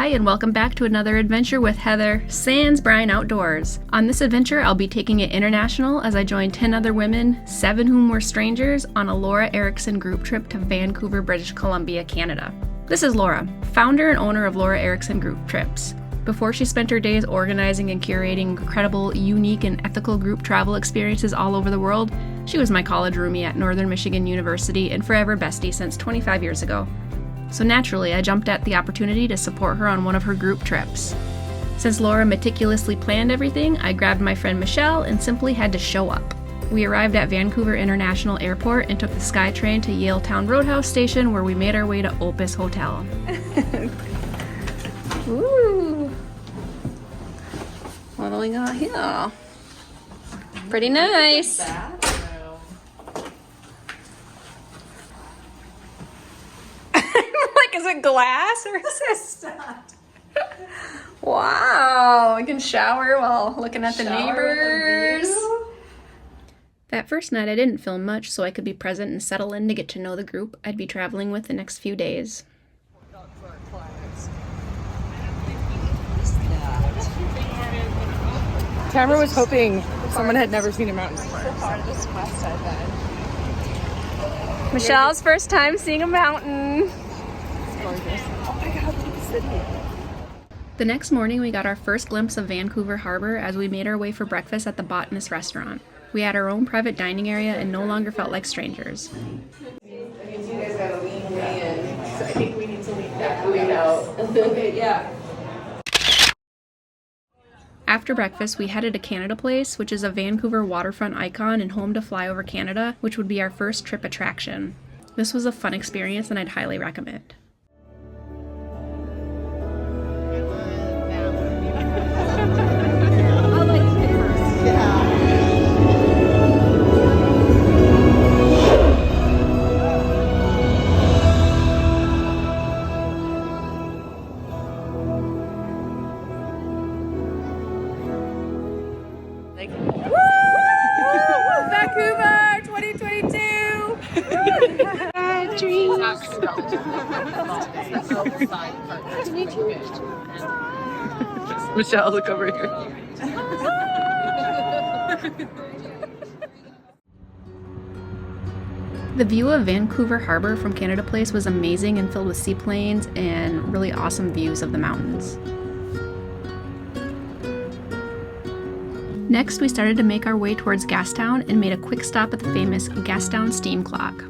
Hi, and welcome back to another adventure with Heather, sans Brine Outdoors. On this adventure, I'll be taking it international as I join 10 other women, 7 whom were strangers, on a Laura Ericson Group Trip to Vancouver, British Columbia, Canada. This is Laura, founder and owner of Laura Ericson Group Trips. Before she spent her days organizing and curating incredible, unique, and ethical group travel experiences all over the world, she was my college roomie at Northern Michigan University and forever bestie since 25 years ago. So naturally, I jumped at the opportunity to support her on one of her group trips. Since Laura meticulously planned everything, I grabbed my friend Michelle and simply had to show up. We arrived at Vancouver International Airport and took the SkyTrain to Yaletown Roadhouse Station, where we made our way to Opus Hotel. Ooh. What do we got here? Pretty nice. Like, is it glass or is it stuffed? Wow, I can shower while looking at the neighbors. That first night I didn't film much so I could be present and settle in to get to know the group I'd be traveling with the next few days. Tamara was hoping someone had never seen a mountain before. So farthest west I've been. Michelle's first time seeing a mountain. It's gorgeous. Oh my god, look at the city. The next morning we got our first glimpse of Vancouver Harbor as we made our way for breakfast at the Botanist restaurant. We had our own private dining area and no longer felt like strangers. You guys gotta lean in. So I think we need to lean back. Lean out. Okay, yeah. After breakfast, we headed to Canada Place, which is a Vancouver waterfront icon and home to Flyover Canada, which would be our first trip attraction. This was a fun experience and I'd highly recommend. Michelle, look over here. The view of Vancouver Harbor from Canada Place was amazing and filled with seaplanes and really awesome views of the mountains. Next, we started to make our way towards Gastown and made a quick stop at the famous Gastown steam clock.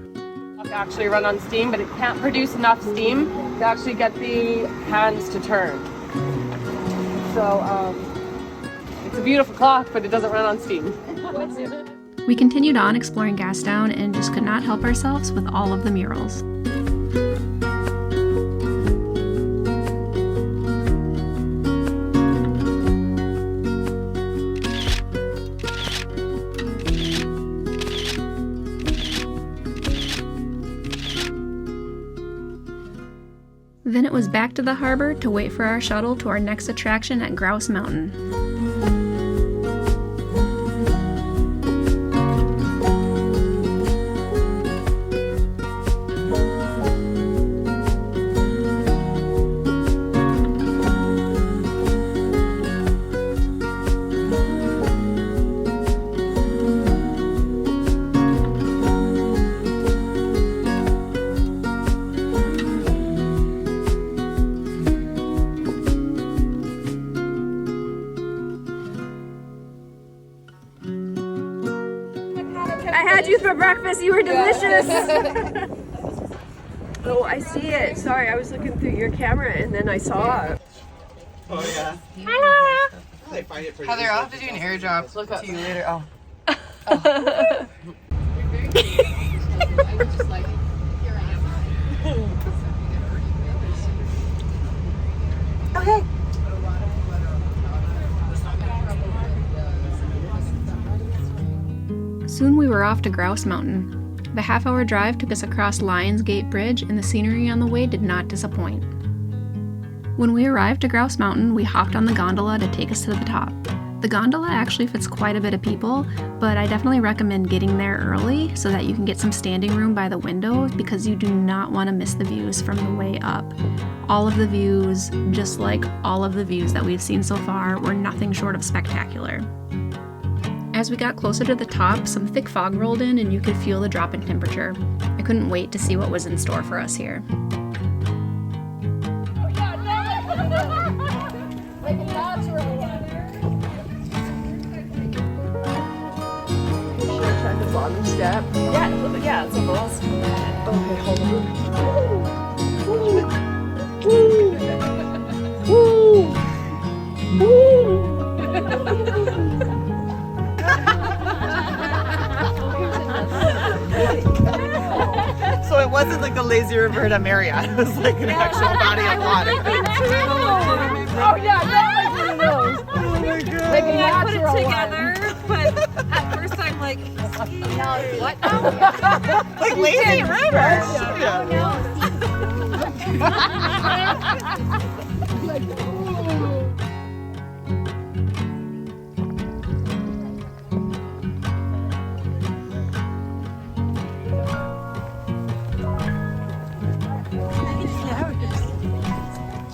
Actually run on steam, but it can't produce enough steam to actually get the hands to turn. So it's a beautiful clock, but it doesn't run on steam. We continued on exploring Gastown and just could not help ourselves with all of the murals. Then it was back to the harbor to wait for our shuttle to our next attraction at Grouse Mountain. You for breakfast, you were delicious. Oh, I see it. Sorry, I was looking through your camera and then I saw it. Oh yeah. Hi They find it pretty Heather, I'll have to do an airdrop to you later. Oh. Okay. Soon we were off to Grouse Mountain. The half-hour drive took us across Lions Gate Bridge, and the scenery on the way did not disappoint. When we arrived to Grouse Mountain, we hopped on the gondola to take us to the top. The The gondola actually fits quite a bit of people, but I definitely recommend getting there early so that you can get some standing room by the window because you do not want to miss the views from the way up. All of the views, just like all of the views that we've seen so far, were nothing short of spectacular. As we got closer to the top, some thick fog rolled in and you could feel the drop in temperature. I couldn't wait to see what was in store for us here. Bottom step. Yeah, it's a little. Okay, hold on. So it wasn't like a lazy river at Marriott. It was like an actual body of water. Oh yeah, definitely one of those. Oh my god. Like a I put it natural together, but at first I'm like, what? Like lazy river.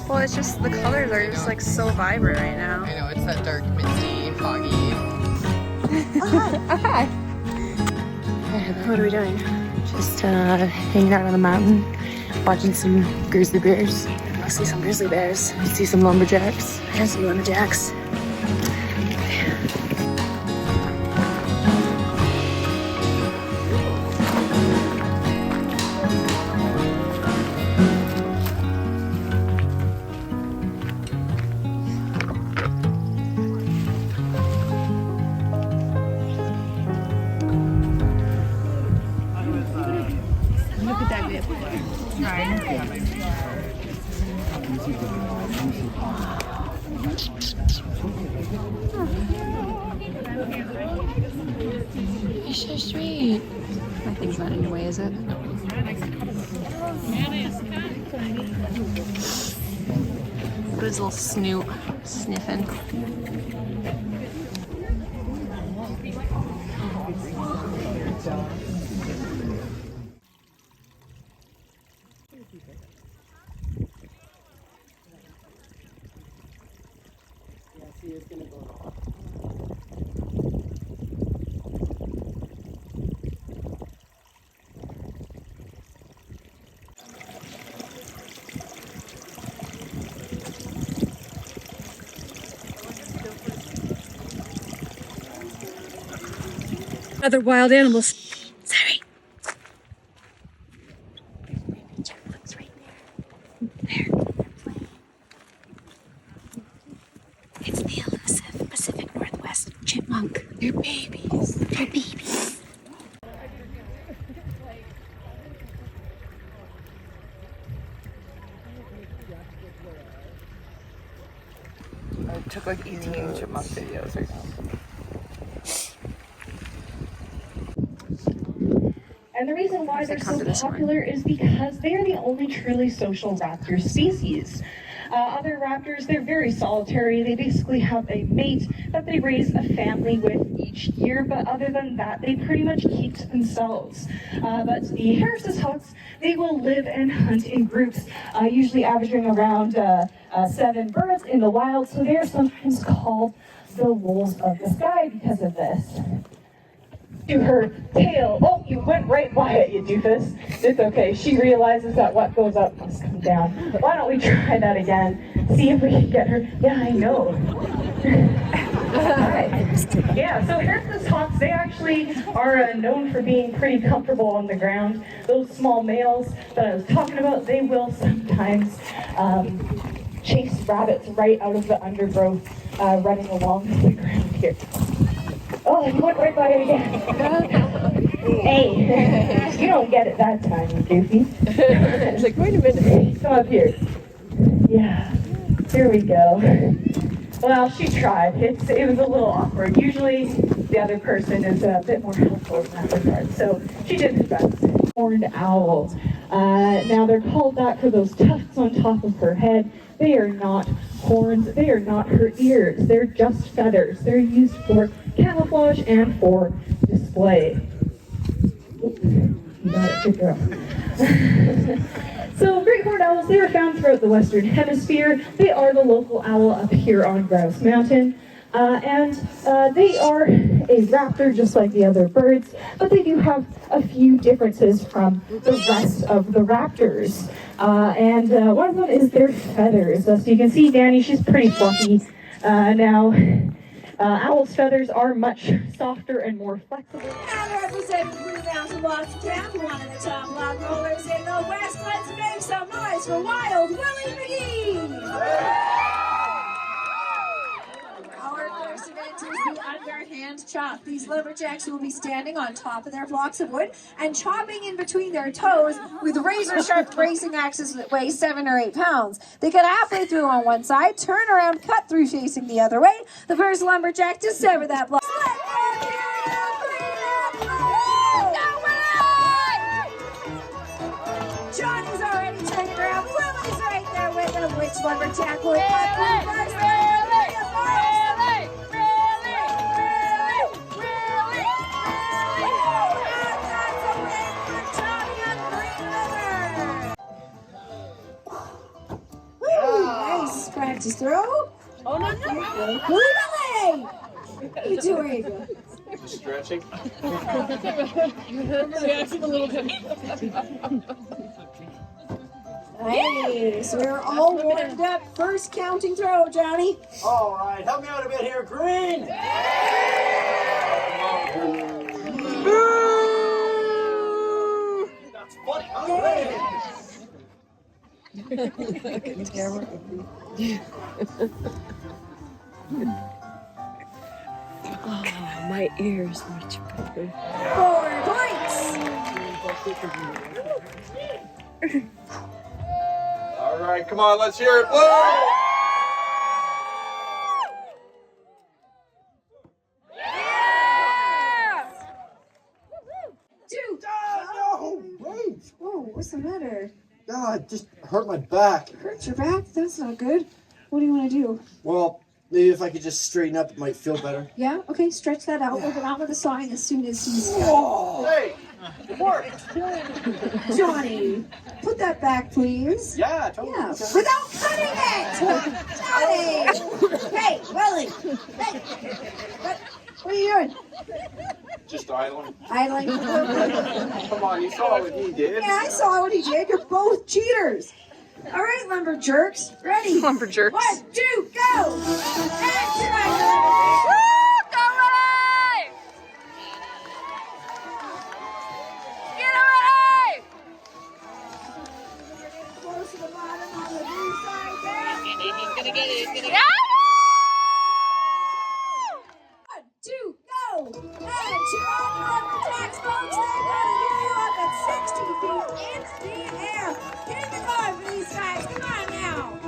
Well, it's just the colors are just like so vibrant right now. I know, it's that dark, misty, foggy. What are we doing? Just hanging out on the mountain, watching some grizzly bears. I see some grizzly bears. I see some lumberjacks. I see lumberjacks. You're so sweet. My thing's not in your way, is it? Look at his little snoot sniffing. Other wild animals. Sorry. It's the elusive Pacific Northwest chipmunk. They're babies. They're babies. I took like 18 chipmunk videos right now. And the reason why they're so popular is because they are the only truly social raptor species. Other raptors, they're very solitary. They basically have a mate that they raise a family with each year, but other than that, they pretty much keep to themselves. But the Harris's hawks, they will live and hunt in groups, usually averaging around 7 birds in the wild, so they are sometimes called the wolves of the sky because of this. To her tail. Oh, you went right by it, you doofus. It's okay. She realizes that what goes up must come down. Why don't we try that again? See if we can get her. Yeah, I know. Alright. Yeah, so Harris's hawks, they actually are known for being pretty comfortable on the ground. Those small males that I was talking about, they will sometimes chase rabbits right out of the undergrowth, running along the ground here. Oh, you went right by it again. Hey, you don't get it that time, you goofy. It's like, wait a minute. Come up here. Yeah, here we go. Well, she tried. It was a little awkward. Usually, the other person is a bit more helpful in that regard. So she did her best. Horned owl. Now they're called that for those tufts on top of her head. They are not horns. They are not her ears. They're just feathers. They're used for camouflage and for display. You got it, good girl. So great horned owls, they are found throughout the Western Hemisphere. They are the local owl up here on Grouse Mountain. And they are a raptor just like the other birds, but they do have a few differences from the rest of the raptors. And one of them is their feathers. So you can see Danny, she's pretty fluffy. Now, owls' feathers are much softer and more flexible. And representing Blue Mountain Waterfront, one of the top rock rollers in the West, let's make some noise for Wild Willie McGee! Our first event is the underhand chop. These lumberjacks will be standing on top of their blocks of wood and chopping in between their toes with razor-sharp bracing axes that weigh 7 or 8 pounds. They cut halfway through on one side, turn around, cut through facing the other way. The first lumberjack to sever that block. Johnny's already turning around. Willie's right there with him. Which lumberjack will cut through first? Nice practice throw. Oh, no. Willie! What are you doing? Just stretching. Reacting a little bit. Nice. We're all warmed up. First counting throw, Johnny. All right, help me out a bit here, Green. That's funny, huh? Oh, my ears much better. 4 points. All right, come on, let's hear it. Blue! No! Wait! Whoa, what's the matter? God, just hurt my back. Hurt your back? That's not good. What do you want to do? Well, maybe if I could just straighten up, it might feel better. Yeah? Okay, stretch that out. We'll get on with the sign as soon as he's done. Oh, hey, it worked. Johnny, put that back, please. Yeah, totally. Yeah, without cutting it! Johnny! Hey, Willie! Hey! What are you doing? Just idling. Idling. Come on, you saw what he did. Yeah, I saw what he did. You're both cheaters. All right, lumberjerks. Ready? Lumberjerks. 1, 2, go! And try. Go away! Get away! Close to the bottom on the blue side there. He's gonna get it. He's gonna get it. 1, 2, go! And to all the lumberjacks, folks, they're gonna get you up at 60 feet in the air. Keep it going for these guys. Come on now.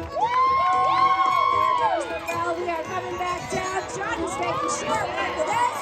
There goes the bell. We are coming back down. Johnny's making short work of this.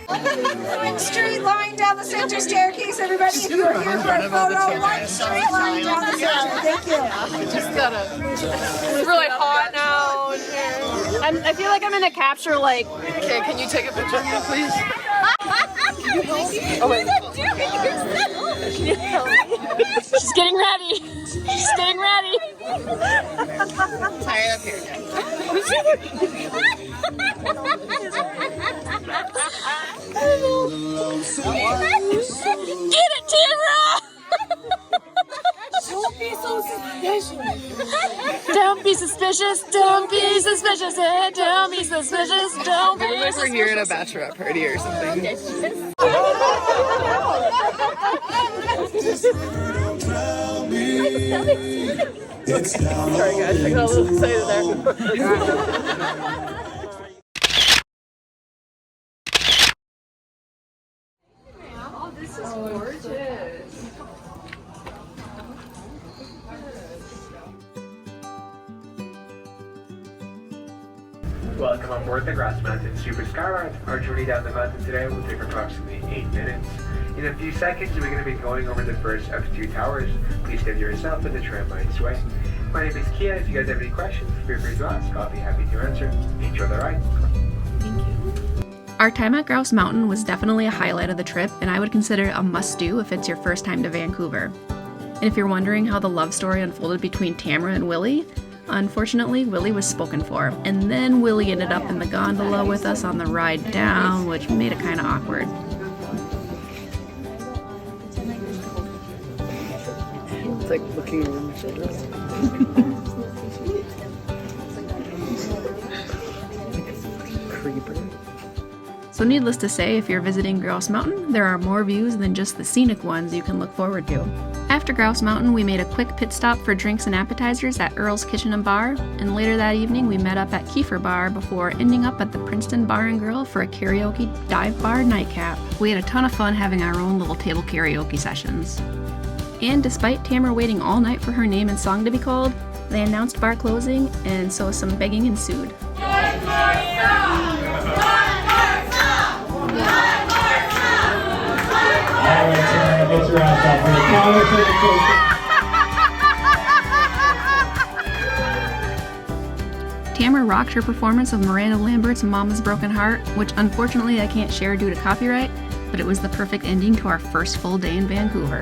One straight line down the center staircase, everybody. If you're here for a photo, one straight line down the center. Thank you. It's really hot now in here. I feel like I'm in a capture, like. Okay, can you take a picture of me, please? Oh, wait. She's getting ready. She's getting ready. Tie it up here. Get it, Tamara! Don't be so suspicious. Don't be suspicious. Don't be suspicious. Don't be suspicious. Don't be Like we're here at a bachelorette party or something. Sorry guys, I got a little excited there. Oh, this is gorgeous. Welcome on board the Grouse Mountain Super Skyride. Our journey down the mountain today will take approximately 8 minutes. In a few seconds, we're going to be going over the first of 2 towers. Please steady yourself in the tram line's way. My name is Kia. If you guys have any questions, feel free to ask. I'll be happy to answer. Enjoy the ride. Our time at Grouse Mountain was definitely a highlight of the trip, and I would consider it a must-do if it's your first time to Vancouver. And if you're wondering how the love story unfolded between Tamara and Willie, unfortunately, Willie was spoken for, and then Willie ended up in the gondola with us on the ride down, which made it kind of awkward. It's like looking over my shoulder. Creeper. So needless to say, if you're visiting Grouse Mountain, there are more views than just the scenic ones you can look forward to. After Grouse Mountain, we made a quick pit stop for drinks and appetizers at Earl's Kitchen and Bar, and later that evening we met up at Kiefer Bar before ending up at the Princeton Bar and Grill for a karaoke dive bar nightcap. We had a ton of fun having our own little table karaoke sessions. And despite Tamara waiting all night for her name and song to be called, they announced bar closing, and so some begging ensued. Tamara rocked her performance of Miranda Lambert's Mama's Broken Heart, which unfortunately I can't share due to copyright, but it was the perfect ending to our first full day in Vancouver.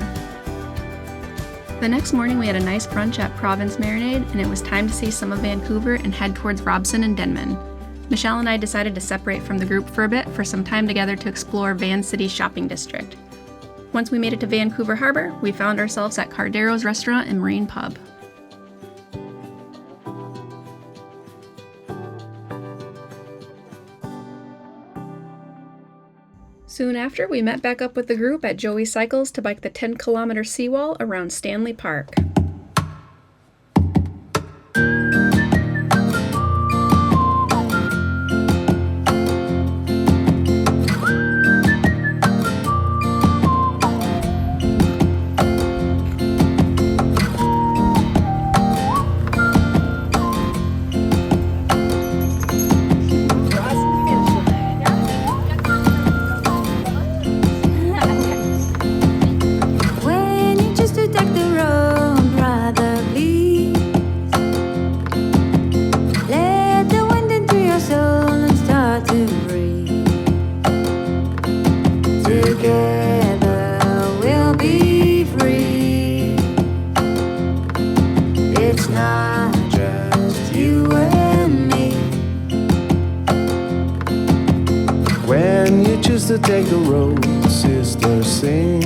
The next morning we had a nice brunch at Province Marinade, and it was time to see some of Vancouver and head towards Robson and Denman. Michelle and I decided to separate from the group for a bit for some time together to explore Van City's shopping district. Once we made it to Vancouver Harbor, we found ourselves at Cardero's Restaurant and Marine Pub. Soon after, we met back up with the group at Joey Cycles to bike the 10-kilometer seawall around Stanley Park. To take the road, sister, sing.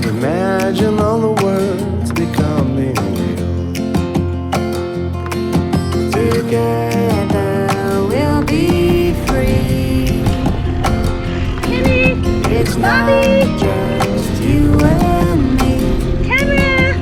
Imagine all the words becoming real. Together we'll be free. Kimmy, it's Bobby. Not just you and me. Camera,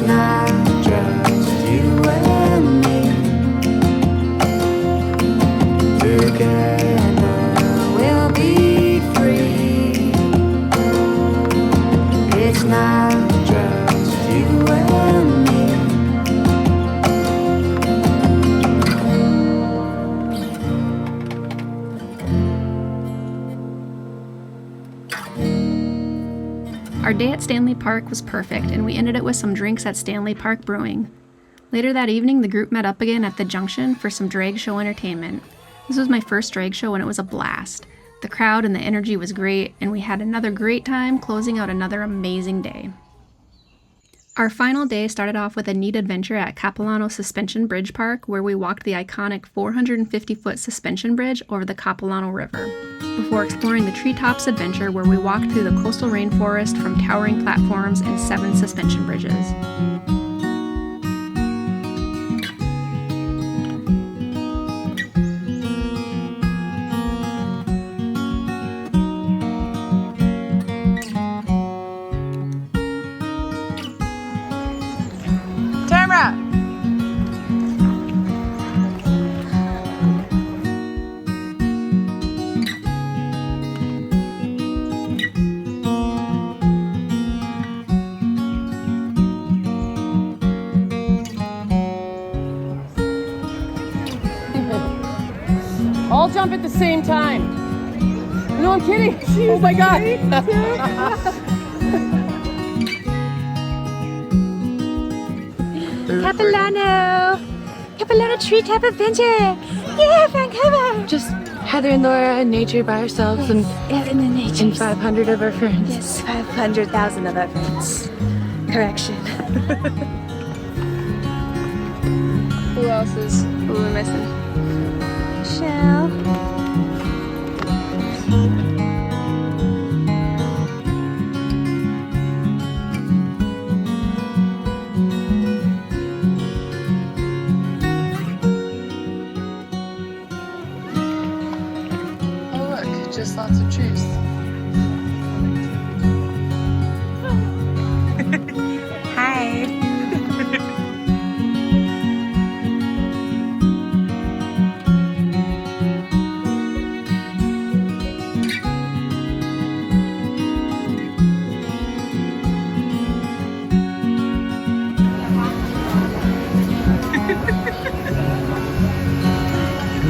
not just you and me. Together we'll be free. It's not just you and me. Our day at Stanley Park was perfect, and we ended it with some drinks at Stanley Park Brewing. Later that evening, the group met up again at the Junction for some drag show entertainment. This was my first drag show, and it was a blast. The crowd and the energy was great, and we had another great time closing out another amazing day. Our final day started off with a neat adventure at Capilano Suspension Bridge Park, where we walked the iconic 450-foot suspension bridge over the Capilano River, before exploring the Treetops Adventure, where we walked through the coastal rainforest from towering platforms and 7 suspension bridges. All jump at the same time. No, I'm kidding. Oh my God. Capilano Treetop Adventure! Yeah, Vancouver! Just Heather and Laura in nature by ourselves and in the nature. And 500 of our friends. Yes, 500,000 of our friends. Correction. Who are we missing? Shell. Oh look, just lots of trees. Hi.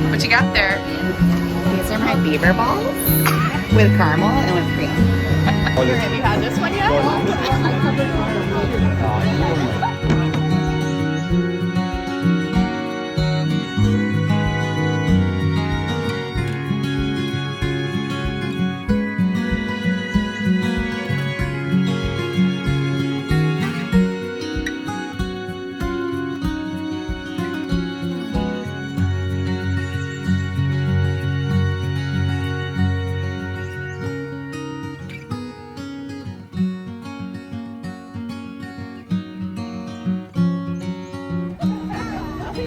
What you got there? These are my beaver balls with caramel and with cream. Have you had this one yet?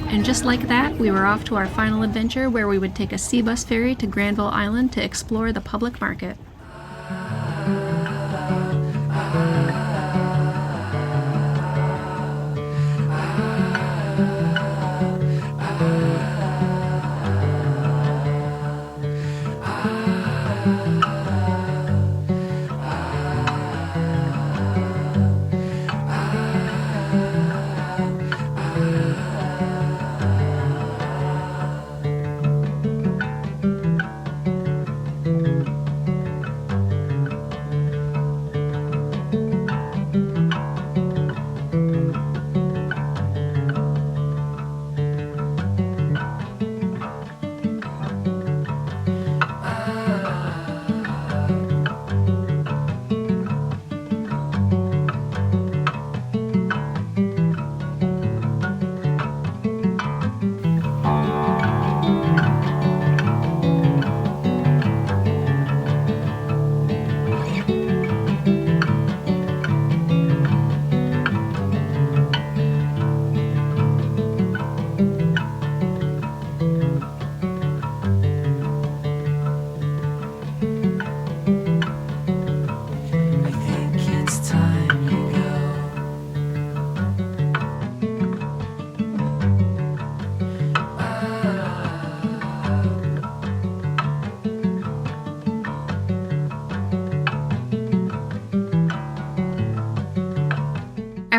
And just like that, we were off to our final adventure, where we would take a sea bus ferry to Granville Island to explore the public market.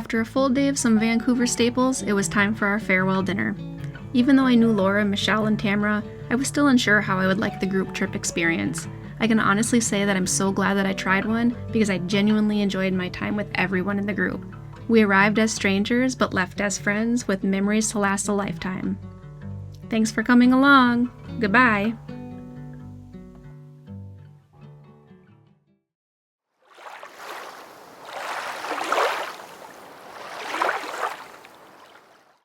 After a full day of some Vancouver staples, it was time for our farewell dinner. Even though I knew Laura, Michelle, and Tamara, I was still unsure how I would like the group trip experience. I can honestly say that I'm so glad that I tried one because I genuinely enjoyed my time with everyone in the group. We arrived as strangers but left as friends with memories to last a lifetime. Thanks for coming along. Goodbye.